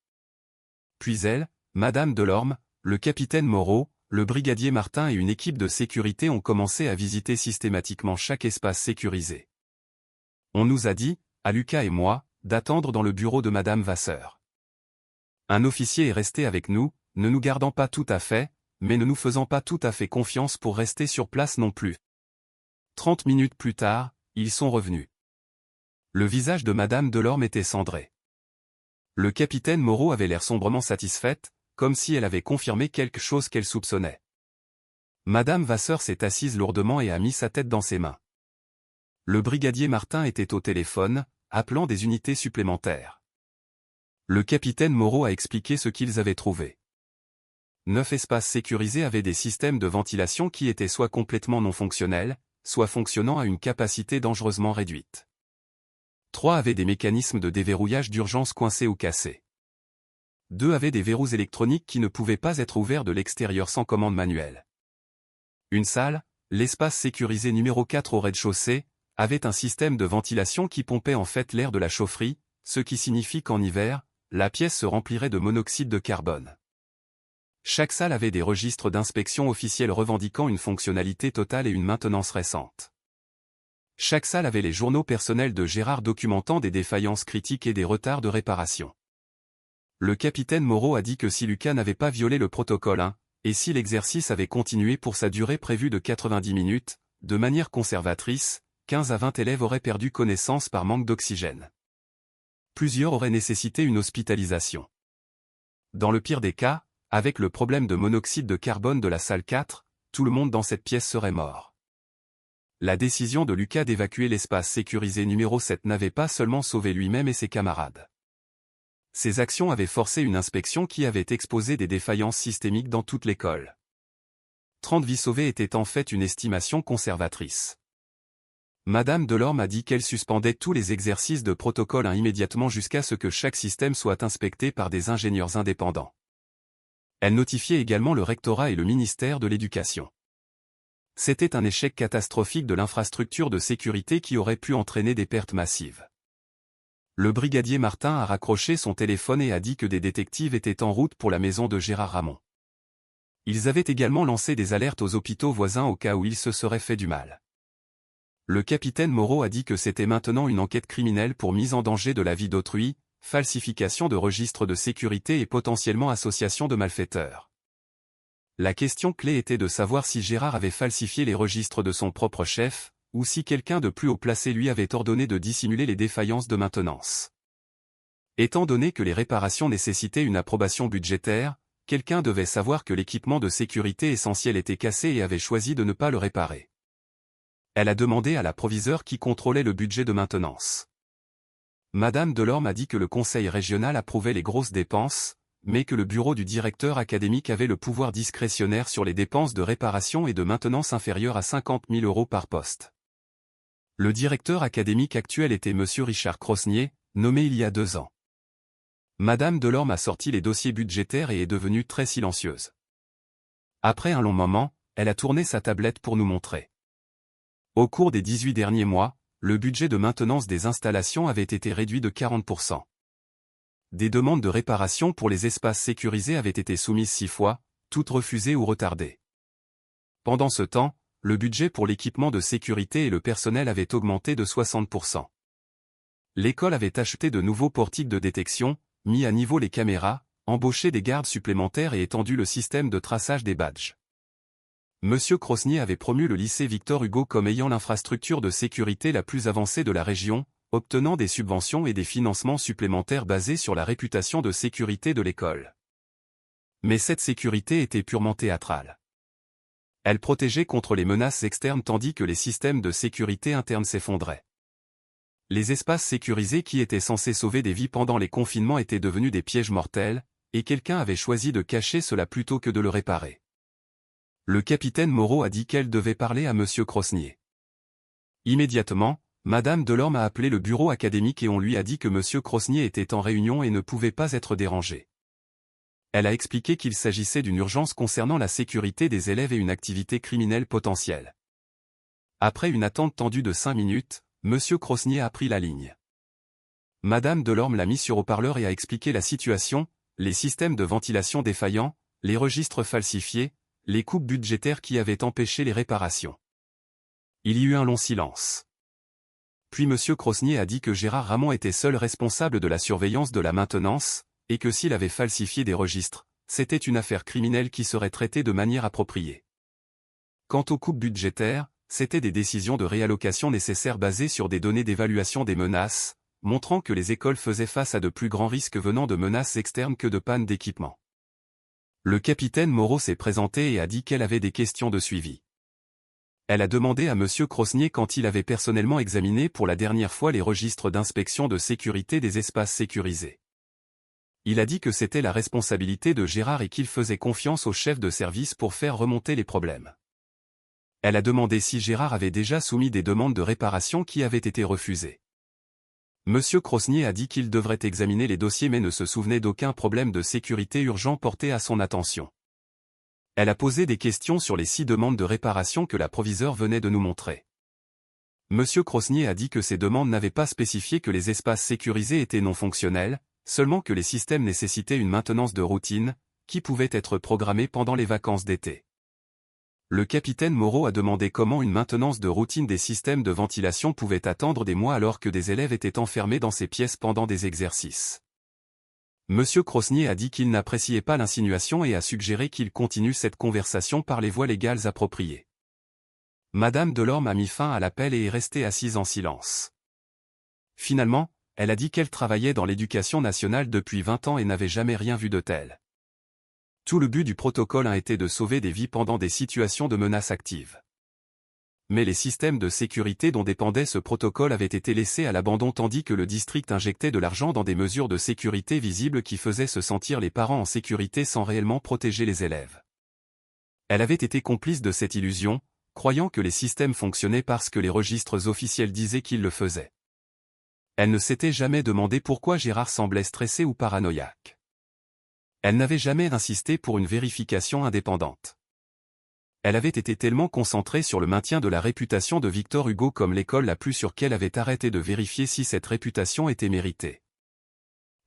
Puis elle, Madame Delorme, le capitaine Moreau, le brigadier Martin et une équipe de sécurité ont commencé à visiter systématiquement chaque espace sécurisé. On nous a dit, à Lucas et moi, d'attendre dans le bureau de Madame Vasseur. Un officier est resté avec nous, ne nous gardant pas tout à fait, mais ne nous faisant pas tout à fait confiance pour rester sur place non plus. 30 minutes plus tard, ils sont revenus. Le visage de Madame Delorme était cendré. Le capitaine Moreau avait l'air sombrement satisfaite, comme si elle avait confirmé quelque chose qu'elle soupçonnait. Madame Vasseur s'est assise lourdement et a mis sa tête dans ses mains. Le brigadier Martin était au téléphone, appelant des unités supplémentaires. Le capitaine Moreau a expliqué ce qu'ils avaient trouvé. 9 espaces sécurisés avaient des systèmes de ventilation qui étaient soit complètement non fonctionnels, soit fonctionnant à une capacité dangereusement réduite. 3 avaient des mécanismes de déverrouillage d'urgence coincés ou cassés. 2 avaient des verrous électroniques qui ne pouvaient pas être ouverts de l'extérieur sans commande manuelle. Une salle, l'espace sécurisé numéro 4 au rez-de-chaussée, avait un système de ventilation qui pompait en fait l'air de la chaufferie, ce qui signifie qu'en hiver, la pièce se remplirait de monoxyde de carbone. Chaque salle avait des registres d'inspection officiels revendiquant une fonctionnalité totale et une maintenance récente. Chaque salle avait les journaux personnels de Gérard documentant des défaillances critiques et des retards de réparation. Le capitaine Moreau a dit que si Lucas n'avait pas violé le protocole 1, et si l'exercice avait continué pour sa durée prévue de 90 minutes, de manière conservatrice, 15 à 20 élèves auraient perdu connaissance par manque d'oxygène. Plusieurs auraient nécessité une hospitalisation. Dans le pire des cas, avec le problème de monoxyde de carbone de la salle 4, tout le monde dans cette pièce serait mort. La décision de Lucas d'évacuer l'espace sécurisé numéro 7 n'avait pas seulement sauvé lui-même et ses camarades. Ces actions avaient forcé une inspection qui avait exposé des défaillances systémiques dans toute l'école. 30 vies sauvées était en fait une estimation conservatrice. Madame Delorme a dit qu'elle suspendait tous les exercices de protocole 1 immédiatement jusqu'à ce que chaque système soit inspecté par des ingénieurs indépendants. Elle notifiait également le rectorat et le ministère de l'Éducation. C'était un échec catastrophique de l'infrastructure de sécurité qui aurait pu entraîner des pertes massives. Le brigadier Martin a raccroché son téléphone et a dit que des détectives étaient en route pour la maison de Gérard Ramon. Ils avaient également lancé des alertes aux hôpitaux voisins au cas où il se serait fait du mal. Le capitaine Moreau a dit que c'était maintenant une enquête criminelle pour mise en danger de la vie d'autrui, falsification de registres de sécurité et potentiellement association de malfaiteurs. La question clé était de savoir si Gérard avait falsifié les registres de son propre chef, ou si quelqu'un de plus haut placé lui avait ordonné de dissimuler les défaillances de maintenance. Étant donné que les réparations nécessitaient une approbation budgétaire, quelqu'un devait savoir que l'équipement de sécurité essentiel était cassé et avait choisi de ne pas le réparer. Elle a demandé à l'approviseur qui contrôlait le budget de maintenance. Madame Delorme a dit que le conseil régional approuvait les grosses dépenses, mais que le bureau du directeur académique avait le pouvoir discrétionnaire sur les dépenses de réparation et de maintenance inférieures à 50 000 € par poste. Le directeur académique actuel était M. Richard Crosnier, nommé il y a 2 ans. Madame Delorme a sorti les dossiers budgétaires et est devenue très silencieuse. Après un long moment, elle a tourné sa tablette pour nous montrer. Au cours des 18 derniers mois, le budget de maintenance des installations avait été réduit de 40%. Des demandes de réparation pour les espaces sécurisés avaient été soumises 6 fois, toutes refusées ou retardées. Pendant ce temps, le budget pour l'équipement de sécurité et le personnel avait augmenté de 60%. L'école avait acheté de nouveaux portiques de détection, mis à niveau les caméras, embauché des gardes supplémentaires et étendu le système de traçage des badges. Monsieur Crosnier avait promu le lycée Victor Hugo comme ayant l'infrastructure de sécurité la plus avancée de la région, obtenant des subventions et des financements supplémentaires basés sur la réputation de sécurité de l'école. Mais cette sécurité était purement théâtrale. Elle protégeait contre les menaces externes tandis que les systèmes de sécurité interne s'effondraient. Les espaces sécurisés qui étaient censés sauver des vies pendant les confinements étaient devenus des pièges mortels, et quelqu'un avait choisi de cacher cela plutôt que de le réparer. Le capitaine Moreau a dit qu'elle devait parler à Monsieur Crosnier. Immédiatement, Madame Delorme a appelé le bureau académique et on lui a dit que Monsieur Crosnier était en réunion et ne pouvait pas être dérangé. Elle a expliqué qu'il s'agissait d'une urgence concernant la sécurité des élèves et une activité criminelle potentielle. Après une attente tendue de 5 minutes, Monsieur Crosnier a pris la ligne. Madame Delorme l'a mis sur haut-parleur et a expliqué la situation, les systèmes de ventilation défaillants, les registres falsifiés, les coupes budgétaires qui avaient empêché les réparations. Il y eut un long silence. Puis Monsieur Crosnier a dit que Gérard Ramon était seul responsable de la surveillance de la maintenance, et que s'il avait falsifié des registres, c'était une affaire criminelle qui serait traitée de manière appropriée. Quant aux coupes budgétaires, c'étaient des décisions de réallocation nécessaires basées sur des données d'évaluation des menaces, montrant que les écoles faisaient face à de plus grands risques venant de menaces externes que de pannes d'équipement. Le capitaine Moreau s'est présenté et a dit qu'elle avait des questions de suivi. Elle a demandé à Monsieur Crosnier quand il avait personnellement examiné pour la dernière fois les registres d'inspection de sécurité des espaces sécurisés. Il a dit que c'était la responsabilité de Gérard et qu'il faisait confiance au chef de service pour faire remonter les problèmes. Elle a demandé si Gérard avait déjà soumis des demandes de réparation qui avaient été refusées. Monsieur Crosnier a dit qu'il devrait examiner les dossiers mais ne se souvenait d'aucun problème de sécurité urgent porté à son attention. Elle a posé des questions sur les 6 demandes de réparation que la proviseure venait de nous montrer. Monsieur Crosnier a dit que ces demandes n'avaient pas spécifié que les espaces sécurisés étaient non fonctionnels, seulement que les systèmes nécessitaient une maintenance de routine, qui pouvait être programmée pendant les vacances d'été. Le capitaine Moreau a demandé comment une maintenance de routine des systèmes de ventilation pouvait attendre des mois alors que des élèves étaient enfermés dans ces pièces pendant des exercices. Monsieur Crosnier a dit qu'il n'appréciait pas l'insinuation et a suggéré qu'il continue cette conversation par les voies légales appropriées. Madame Delorme a mis fin à l'appel et est restée assise en silence. Finalement, elle a dit qu'elle travaillait dans l'éducation nationale depuis 20 ans et n'avait jamais rien vu de tel. Tout le but du protocole a été de sauver des vies pendant des situations de menace active. Mais les systèmes de sécurité dont dépendait ce protocole avaient été laissés à l'abandon tandis que le district injectait de l'argent dans des mesures de sécurité visibles qui faisaient se sentir les parents en sécurité sans réellement protéger les élèves. Elle avait été complice de cette illusion, croyant que les systèmes fonctionnaient parce que les registres officiels disaient qu'ils le faisaient. Elle ne s'était jamais demandé pourquoi Gérard semblait stressé ou paranoïaque. Elle n'avait jamais insisté pour une vérification indépendante. Elle avait été tellement concentrée sur le maintien de la réputation de Victor Hugo comme l'école la plus sûre qu'elle avait arrêté de vérifier si cette réputation était méritée.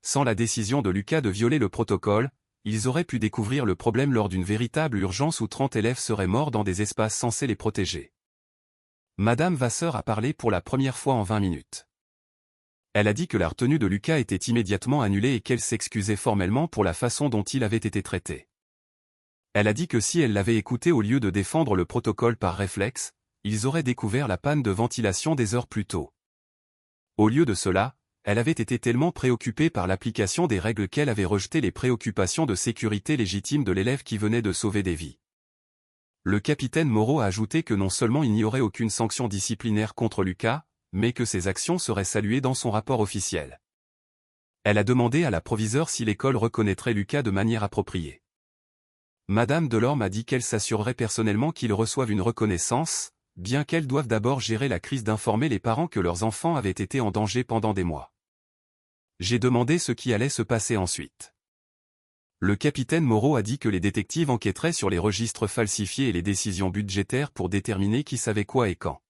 Sans la décision de Lucas de violer le protocole, ils auraient pu découvrir le problème lors d'une véritable urgence où 30 élèves seraient morts dans des espaces censés les protéger. Madame Vasseur a parlé pour la première fois en 20 minutes. Elle a dit que la retenue de Lucas était immédiatement annulée et qu'elle s'excusait formellement pour la façon dont il avait été traité. Elle a dit que si elle l'avait écouté au lieu de défendre le protocole par réflexe, ils auraient découvert la panne de ventilation des heures plus tôt. Au lieu de cela, elle avait été tellement préoccupée par l'application des règles qu'elle avait rejeté les préoccupations de sécurité légitimes de l'élève qui venait de sauver des vies. Le capitaine Moreau a ajouté que non seulement il n'y aurait aucune sanction disciplinaire contre Lucas, mais que ses actions seraient saluées dans son rapport officiel. Elle a demandé à la proviseure si l'école reconnaîtrait Lucas de manière appropriée. Madame Delorme a dit qu'elle s'assurerait personnellement qu'ils reçoivent une reconnaissance, bien qu'elles doivent d'abord gérer la crise d'informer les parents que leurs enfants avaient été en danger pendant des mois. J'ai demandé ce qui allait se passer ensuite. Le capitaine Moreau a dit que les détectives enquêteraient sur les registres falsifiés et les décisions budgétaires pour déterminer qui savait quoi et quand.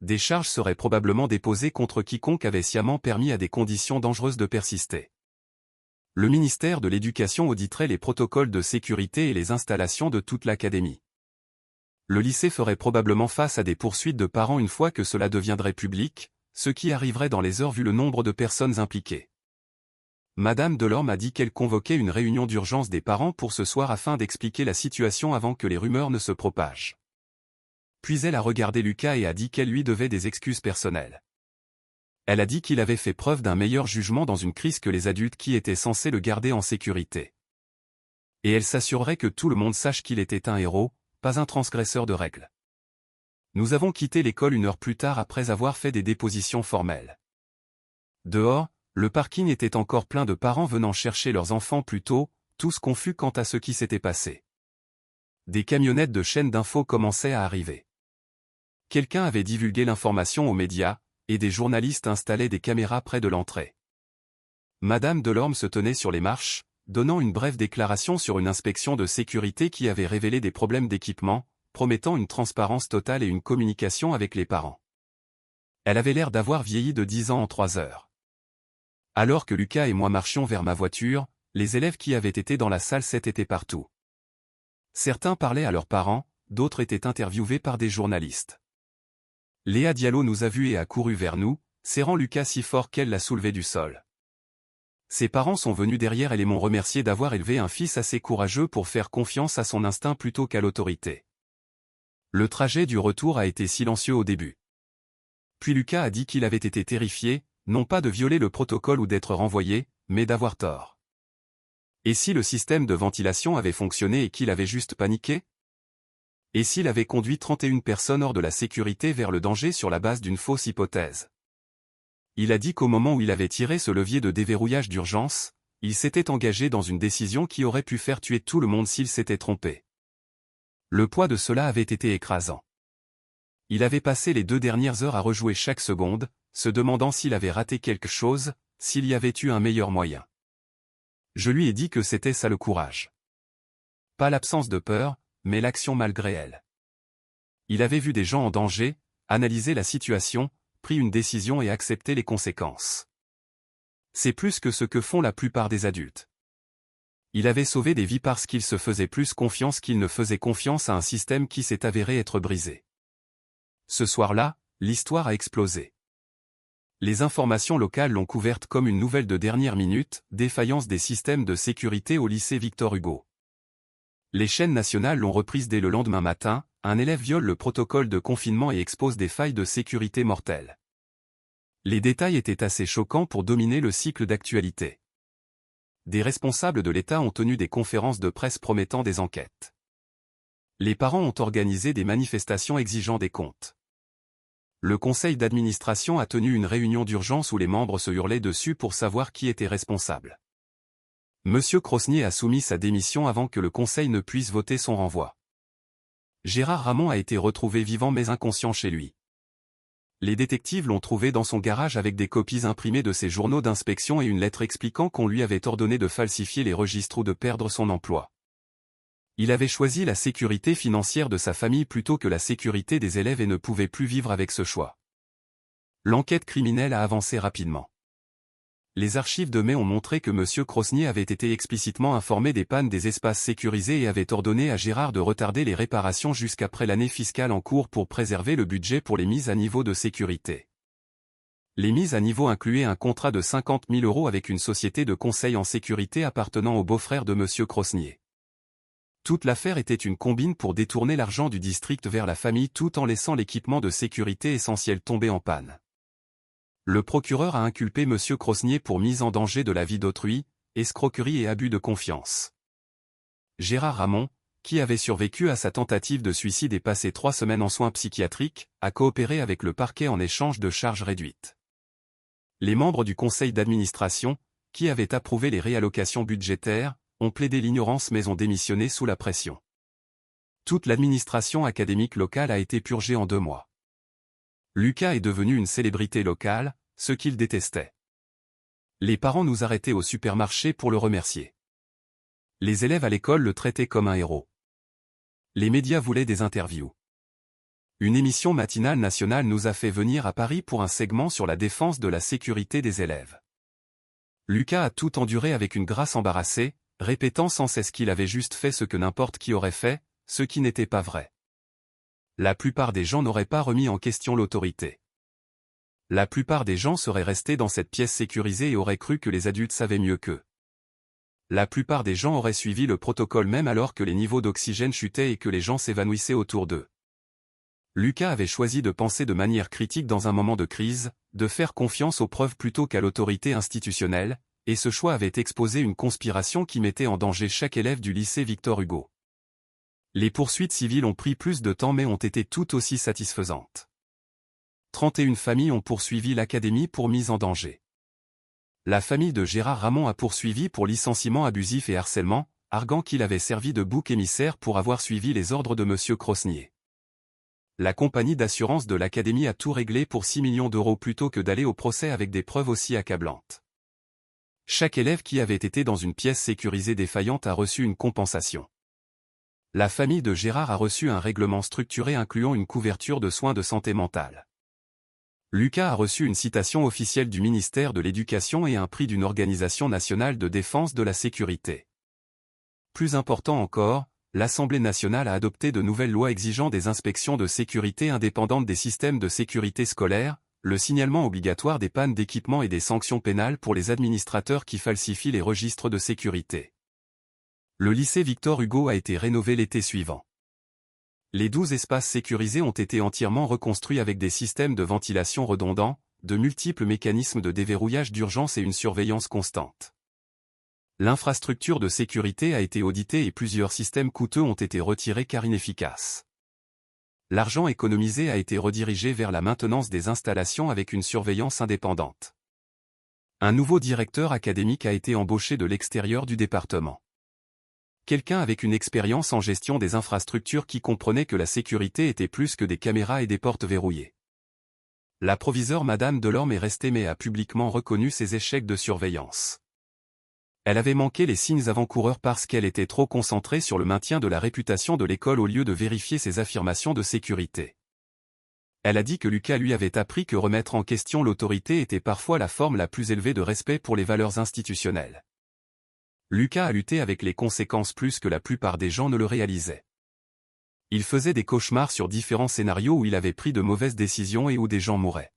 Des charges seraient probablement déposées contre quiconque avait sciemment permis à des conditions dangereuses de persister. Le ministère de l'Éducation auditerait les protocoles de sécurité et les installations de toute l'académie. Le lycée ferait probablement face à des poursuites de parents une fois que cela deviendrait public, ce qui arriverait dans les heures vu le nombre de personnes impliquées. Madame Delorme a dit qu'elle convoquait une réunion d'urgence des parents pour ce soir afin d'expliquer la situation avant que les rumeurs ne se propagent. Puis elle a regardé Lucas et a dit qu'elle lui devait des excuses personnelles. Elle a dit qu'il avait fait preuve d'un meilleur jugement dans une crise que les adultes qui étaient censés le garder en sécurité. Et elle s'assurerait que tout le monde sache qu'il était un héros, pas un transgresseur de règles. Nous avons quitté l'école 1 heure plus tard après avoir fait des dépositions formelles. Dehors, le parking était encore plein de parents venant chercher leurs enfants plus tôt, tous confus quant à ce qui s'était passé. Des camionnettes de chaînes d'infos commençaient à arriver. Quelqu'un avait divulgué l'information aux médias, et des journalistes installaient des caméras près de l'entrée. Madame Delorme se tenait sur les marches, donnant une brève déclaration sur une inspection de sécurité qui avait révélé des problèmes d'équipement, promettant une transparence totale et une communication avec les parents. Elle avait l'air d'avoir vieilli de 10 ans en 3 heures. Alors que Lucas et moi marchions vers ma voiture, les élèves qui avaient été dans la salle étaient partout. Certains parlaient à leurs parents, d'autres étaient interviewés par des journalistes. Léa Diallo nous a vus et a couru vers nous, serrant Lucas si fort qu'elle l'a soulevé du sol. Ses parents sont venus derrière elle et m'ont remercié d'avoir élevé un fils assez courageux pour faire confiance à son instinct plutôt qu'à l'autorité. Le trajet du retour a été silencieux au début. Puis Lucas a dit qu'il avait été terrifié, non pas de violer le protocole ou d'être renvoyé, mais d'avoir tort. Et si le système de ventilation avait fonctionné et qu'il avait juste paniqué? Et s'il avait conduit 31 personnes hors de la sécurité vers le danger sur la base d'une fausse hypothèse? Il a dit qu'au moment où il avait tiré ce levier de déverrouillage d'urgence, il s'était engagé dans une décision qui aurait pu faire tuer tout le monde s'il s'était trompé. Le poids de cela avait été écrasant. Il avait passé les 2 dernières heures à rejouer chaque seconde, se demandant s'il avait raté quelque chose, s'il y avait eu un meilleur moyen. Je lui ai dit que c'était ça le courage. Pas l'absence de peur, mais l'action malgré elle. Il avait vu des gens en danger, analysé la situation, pris une décision et accepté les conséquences. C'est plus que ce que font la plupart des adultes. Il avait sauvé des vies parce qu'il se faisait plus confiance qu'il ne faisait confiance à un système qui s'est avéré être brisé. Ce soir-là, l'histoire a explosé. Les informations locales l'ont couverte comme une nouvelle de dernière minute, défaillance des systèmes de sécurité au lycée Victor Hugo. Les chaînes nationales l'ont reprise dès le lendemain matin, un élève viole le protocole de confinement et expose des failles de sécurité mortelles. Les détails étaient assez choquants pour dominer le cycle d'actualité. Des responsables de l'État ont tenu des conférences de presse promettant des enquêtes. Les parents ont organisé des manifestations exigeant des comptes. Le conseil d'administration a tenu une réunion d'urgence où les membres se hurlaient dessus pour savoir qui était responsable. Monsieur Crosnier a soumis sa démission avant que le conseil ne puisse voter son renvoi. Gérard Ramon a été retrouvé vivant mais inconscient chez lui. Les détectives l'ont trouvé dans son garage avec des copies imprimées de ses journaux d'inspection et une lettre expliquant qu'on lui avait ordonné de falsifier les registres ou de perdre son emploi. Il avait choisi la sécurité financière de sa famille plutôt que la sécurité des élèves et ne pouvait plus vivre avec ce choix. L'enquête criminelle a avancé rapidement. Les archives de mai ont montré que M. Crosnier avait été explicitement informé des pannes des espaces sécurisés et avait ordonné à Gérard de retarder les réparations jusqu'après l'année fiscale en cours pour préserver le budget pour les mises à niveau de sécurité. Les mises à niveau incluaient un contrat de 50 000 € avec une société de conseil en sécurité appartenant au beau-frère de M. Crosnier. Toute l'affaire était une combine pour détourner l'argent du district vers la famille tout en laissant l'équipement de sécurité essentiel tomber en panne. Le procureur a inculpé M. Crosnier pour mise en danger de la vie d'autrui, escroquerie et abus de confiance. Gérard Ramon, qui avait survécu à sa tentative de suicide et passé 3 semaines en soins psychiatriques, a coopéré avec le parquet en échange de charges réduites. Les membres du conseil d'administration, qui avaient approuvé les réallocations budgétaires, ont plaidé l'ignorance mais ont démissionné sous la pression. Toute l'administration académique locale a été purgée en 2 mois. Lucas est devenu une célébrité locale, ce qu'il détestait. Les parents nous arrêtaient au supermarché pour le remercier. Les élèves à l'école le traitaient comme un héros. Les médias voulaient des interviews. Une émission matinale nationale nous a fait venir à Paris pour un segment sur la défense de la sécurité des élèves. Lucas a tout enduré avec une grâce embarrassée, répétant sans cesse qu'il avait juste fait ce que n'importe qui aurait fait, ce qui n'était pas vrai. La plupart des gens n'auraient pas remis en question l'autorité. La plupart des gens seraient restés dans cette pièce sécurisée et auraient cru que les adultes savaient mieux qu'eux. La plupart des gens auraient suivi le protocole même alors que les niveaux d'oxygène chutaient et que les gens s'évanouissaient autour d'eux. Lucas avait choisi de penser de manière critique dans un moment de crise, de faire confiance aux preuves plutôt qu'à l'autorité institutionnelle, et ce choix avait exposé une conspiration qui mettait en danger chaque élève du lycée Victor Hugo. Les poursuites civiles ont pris plus de temps mais ont été tout aussi satisfaisantes. 31 familles ont poursuivi l'académie pour mise en danger. La famille de Gérard Ramon a poursuivi pour licenciement abusif et harcèlement, arguant qu'il avait servi de bouc émissaire pour avoir suivi les ordres de M. Crosnier. La compagnie d'assurance de l'académie a tout réglé pour 6 millions d'euros plutôt que d'aller au procès avec des preuves aussi accablantes. Chaque élève qui avait été dans une pièce sécurisée défaillante a reçu une compensation. La famille de Gérard a reçu un règlement structuré incluant une couverture de soins de santé mentale. Lucas a reçu une citation officielle du ministère de l'Éducation et un prix d'une organisation nationale de défense de la sécurité. Plus important encore, l'Assemblée nationale a adopté de nouvelles lois exigeant des inspections de sécurité indépendantes des systèmes de sécurité scolaire, le signalement obligatoire des pannes d'équipement et des sanctions pénales pour les administrateurs qui falsifient les registres de sécurité. Le lycée Victor Hugo a été rénové l'été suivant. Les 12 espaces sécurisés ont été entièrement reconstruits avec des systèmes de ventilation redondants, de multiples mécanismes de déverrouillage d'urgence et une surveillance constante. L'infrastructure de sécurité a été auditée et plusieurs systèmes coûteux ont été retirés car inefficaces. L'argent économisé a été redirigé vers la maintenance des installations avec une surveillance indépendante. Un nouveau directeur académique a été embauché de l'extérieur du département. Quelqu'un avec une expérience en gestion des infrastructures qui comprenait que la sécurité était plus que des caméras et des portes verrouillées. La proviseure Madame Delorme est restée mais a publiquement reconnu ses échecs de surveillance. Elle avait manqué les signes avant-coureurs parce qu'elle était trop concentrée sur le maintien de la réputation de l'école au lieu de vérifier ses affirmations de sécurité. Elle a dit que Lucas lui avait appris que remettre en question l'autorité était parfois la forme la plus élevée de respect pour les valeurs institutionnelles. Lucas a lutté avec les conséquences plus que la plupart des gens ne le réalisaient. Il faisait des cauchemars sur différents scénarios où il avait pris de mauvaises décisions et où des gens mouraient.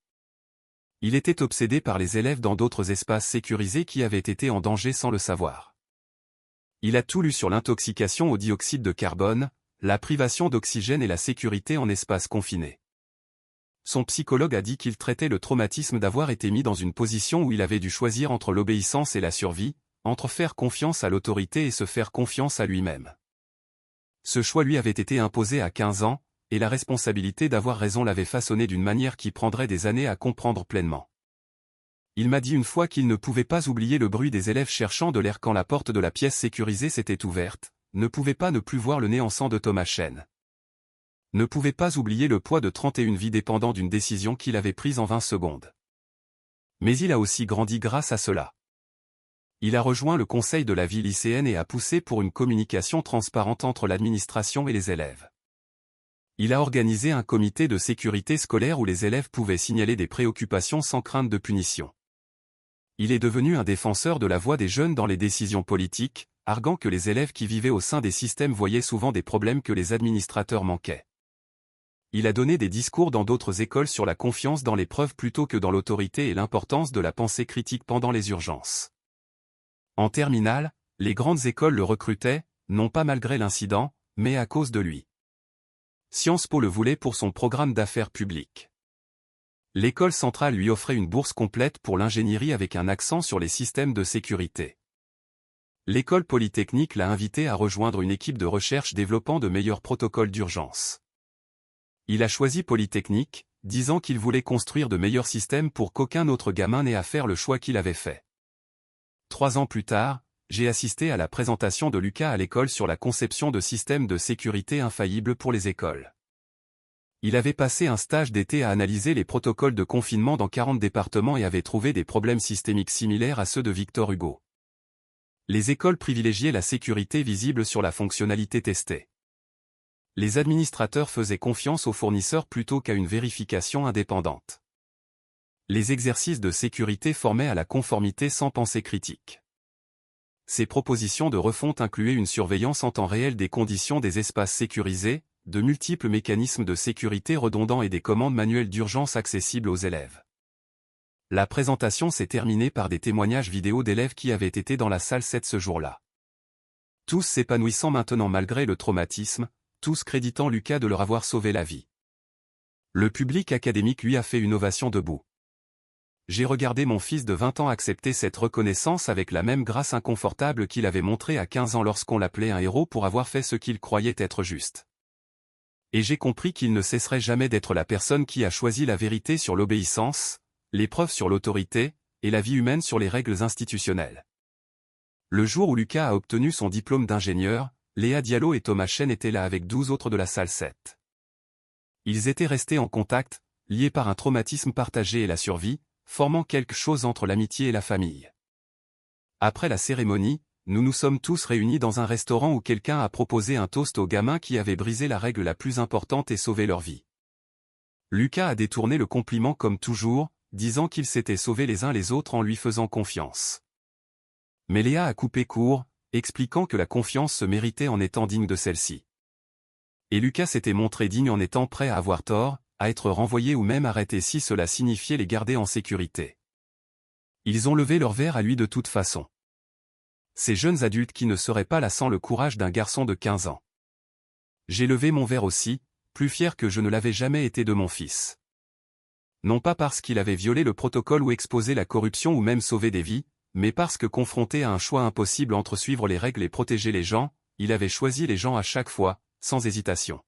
Il était obsédé par les élèves dans d'autres espaces sécurisés qui avaient été en danger sans le savoir. Il a tout lu sur l'intoxication au dioxyde de carbone, la privation d'oxygène et la sécurité en espace confiné. Son psychologue a dit qu'il traitait le traumatisme d'avoir été mis dans une position où il avait dû choisir entre l'obéissance et la survie, entre faire confiance à l'autorité et se faire confiance à lui-même. Ce choix lui avait été imposé à 15 ans, et la responsabilité d'avoir raison l'avait façonné d'une manière qui prendrait des années à comprendre pleinement. Il m'a dit une fois qu'il ne pouvait pas oublier le bruit des élèves cherchant de l'air quand la porte de la pièce sécurisée s'était ouverte, ne pouvait pas ne plus voir le nez en sang de Thomas Chen. Ne pouvait pas oublier le poids de 31 vies dépendant d'une décision qu'il avait prise en 20 secondes. Mais il a aussi grandi grâce à cela. Il a rejoint le conseil de la vie lycéenne et a poussé pour une communication transparente entre l'administration et les élèves. Il a organisé un comité de sécurité scolaire où les élèves pouvaient signaler des préoccupations sans crainte de punition. Il est devenu un défenseur de la voix des jeunes dans les décisions politiques, arguant que les élèves qui vivaient au sein des systèmes voyaient souvent des problèmes que les administrateurs manquaient. Il a donné des discours dans d'autres écoles sur la confiance dans les preuves plutôt que dans l'autorité et l'importance de la pensée critique pendant les urgences. En terminale, les grandes écoles le recrutaient, non pas malgré l'incident, mais à cause de lui. Sciences Po le voulait pour son programme d'affaires publiques. L'école centrale lui offrait une bourse complète pour l'ingénierie avec un accent sur les systèmes de sécurité. L'école polytechnique l'a invité à rejoindre une équipe de recherche développant de meilleurs protocoles d'urgence. Il a choisi Polytechnique, disant qu'il voulait construire de meilleurs systèmes pour qu'aucun autre gamin n'ait à faire le choix qu'il avait fait. 3 ans plus tard, j'ai assisté à la présentation de Lucas à l'école sur la conception de systèmes de sécurité infaillibles pour les écoles. Il avait passé un stage d'été à analyser les protocoles de confinement dans 40 départements et avait trouvé des problèmes systémiques similaires à ceux de Victor Hugo. Les écoles privilégiaient la sécurité visible sur la fonctionnalité testée. Les administrateurs faisaient confiance aux fournisseurs plutôt qu'à une vérification indépendante. Les exercices de sécurité formaient à la conformité sans pensée critique. Ces propositions de refonte incluaient une surveillance en temps réel des conditions des espaces sécurisés, de multiples mécanismes de sécurité redondants et des commandes manuelles d'urgence accessibles aux élèves. La présentation s'est terminée par des témoignages vidéo d'élèves qui avaient été dans la salle 7 ce jour-là. Tous s'épanouissant maintenant malgré le traumatisme, tous créditant Lucas de leur avoir sauvé la vie. Le public académique lui a fait une ovation debout. J'ai regardé mon fils de 20 ans accepter cette reconnaissance avec la même grâce inconfortable qu'il avait montrée à 15 ans lorsqu'on l'appelait un héros pour avoir fait ce qu'il croyait être juste. Et j'ai compris qu'il ne cesserait jamais d'être la personne qui a choisi la vérité sur l'obéissance, l'épreuve sur l'autorité, et la vie humaine sur les règles institutionnelles. Le jour où Lucas a obtenu son diplôme d'ingénieur, Léa Diallo et Thomas Chen étaient là avec 12 autres de la salle 7. Ils étaient restés en contact, liés par un traumatisme partagé et la survie, formant quelque chose entre l'amitié et la famille. Après la cérémonie, nous nous sommes tous réunis dans un restaurant où quelqu'un a proposé un toast aux gamins qui avaient brisé la règle la plus importante et sauvé leur vie. Lucas a détourné le compliment comme toujours, disant qu'ils s'étaient sauvés les uns les autres en lui faisant confiance. Mais Léa a coupé court, expliquant que la confiance se méritait en étant digne de celle-ci. Et Lucas s'était montré digne en étant prêt à avoir tort, à être renvoyé ou même arrêté si cela signifiait les garder en sécurité. Ils ont levé leur verre à lui de toute façon. Ces jeunes adultes qui ne seraient pas là sans le courage d'un garçon de 15 ans. J'ai levé mon verre aussi, plus fier que je ne l'avais jamais été de mon fils. Non pas parce qu'il avait violé le protocole ou exposé la corruption ou même sauvé des vies, mais parce que confronté à un choix impossible entre suivre les règles et protéger les gens, il avait choisi les gens à chaque fois, sans hésitation.